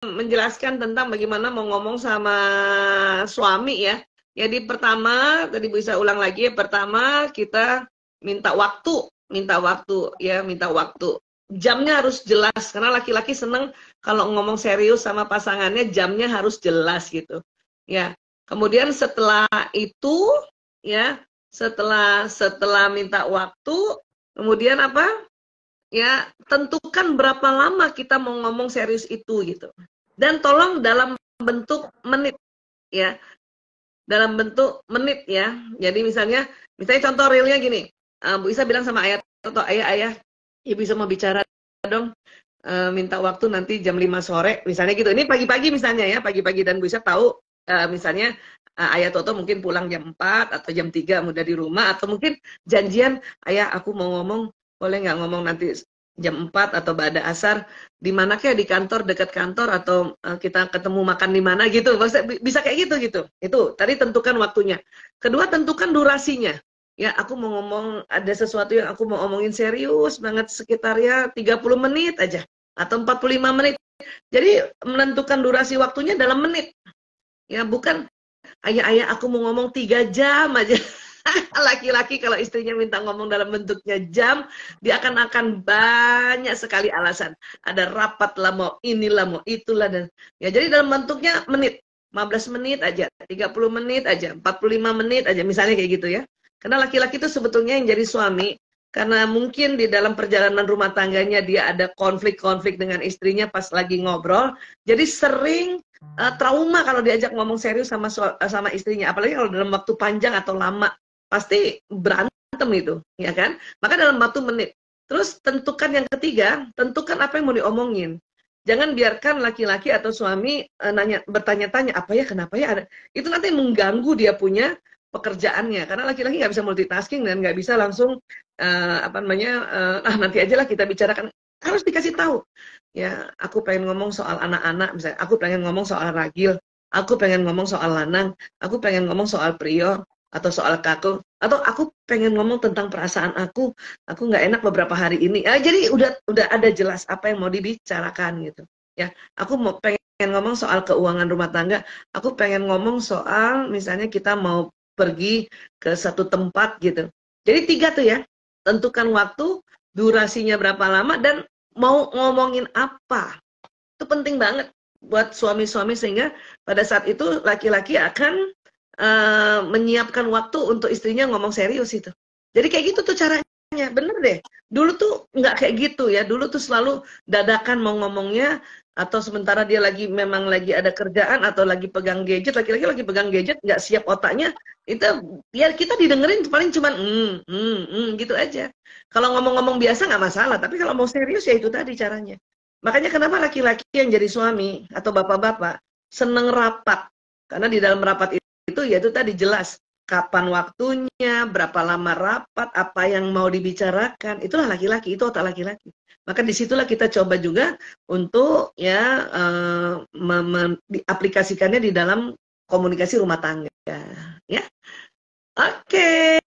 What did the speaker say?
menjelaskan tentang bagaimana mau ngomong sama suami ya. Jadi pertama, tadi bisa ulang lagi ya, pertama kita minta waktu ya, minta waktu. Jamnya harus jelas, karena laki-laki seneng kalau ngomong serius sama pasangannya, jamnya harus jelas gitu. Ya, kemudian setelah itu, ya, setelah minta waktu, kemudian apa? Ya, tentukan berapa lama kita mau ngomong serius itu gitu. Dan tolong dalam bentuk menit ya, dalam bentuk menit ya. Jadi misalnya contoh realnya gini, Bu Isa bilang sama ayah atau ayah, ibu bisa mau bicara dong, minta waktu nanti jam 5 sore, misalnya gitu. Ini pagi-pagi misalnya ya, pagi-pagi dan Bu Isa tahu misalnya ayah Toto mungkin pulang jam 4 atau jam 3 mudah di rumah, atau mungkin janjian, ayah aku mau ngomong, boleh nggak ngomong nanti jam 4 atau ba'da asar, di mana kayak di kantor, dekat kantor, atau kita ketemu makan di mana gitu. Bisa kayak gitu gitu. Itu tadi tentukan waktunya. Kedua, tentukan durasinya. Ya, aku mau ngomong ada sesuatu yang aku mau omongin serius banget, sekitar ya 30 menit aja atau 45 menit. Jadi menentukan durasi waktunya dalam menit. Ya, bukan ayah aku mau ngomong 3 jam aja. Laki-laki kalau istrinya minta ngomong dalam bentuknya jam, dia akan banyak sekali alasan. Ada rapat lah, mau inilah, mau itulah, dan ya jadi dalam bentuknya menit, 15 menit aja, 30 menit aja, 45 menit aja, misalnya kayak gitu ya. Karena laki-laki itu sebetulnya yang jadi suami, karena mungkin di dalam perjalanan rumah tangganya dia ada konflik-konflik dengan istrinya pas lagi ngobrol, jadi sering trauma kalau diajak ngomong serius sama istrinya, apalagi kalau dalam waktu panjang atau lama, pasti berantem itu, ya kan? Maka dalam waktu menit. Terus tentukan yang ketiga, tentukan apa yang mau diomongin. Jangan biarkan laki-laki atau suami bertanya-tanya apa ya, kenapa ya ada. Itu nanti mengganggu dia punya pekerjaannya. Karena laki-laki nggak bisa multitasking dan nggak bisa langsung nanti aja lah kita bicarakan. Harus dikasih tahu. Ya, aku pengen ngomong soal anak-anak, misalnya aku pengen ngomong soal ragil, aku pengen ngomong soal lanang, aku pengen ngomong soal prio, atau soal kakung, atau aku pengen ngomong tentang perasaan aku nggak enak beberapa hari ini. Jadi udah ada jelas apa yang mau dibicarakan gitu. Ya, aku mau pengen ngomong soal keuangan rumah tangga, aku pengen ngomong soal misalnya kita mau pergi ke satu tempat gitu. Jadi 3 tuh ya, tentukan waktu, durasinya berapa lama, dan mau ngomongin apa. Itu penting banget buat suami-suami, sehingga pada saat itu laki-laki akan menyiapkan waktu untuk istrinya ngomong serius itu. Jadi kayak gitu tuh caranya. Bener deh. Dulu tuh nggak kayak gitu ya. Dulu tuh selalu dadakan mau ngomongnya, atau sementara dia memang lagi ada kerjaan atau lagi pegang gadget, laki-laki lagi pegang gadget, nggak siap otaknya, itu ya kita didengerin paling cuman gitu aja. Kalau ngomong-ngomong biasa nggak masalah, tapi kalau mau serius ya itu tadi caranya. Makanya kenapa laki-laki yang jadi suami atau bapak-bapak seneng rapat, karena di dalam rapat itu yaitu tadi jelas kapan waktunya, berapa lama rapat, apa yang mau dibicarakan, itulah laki-laki, itu otak laki-laki. Maka disitulah kita coba juga untuk ya diaplikasikannya di dalam komunikasi rumah tangga, ya. Oke.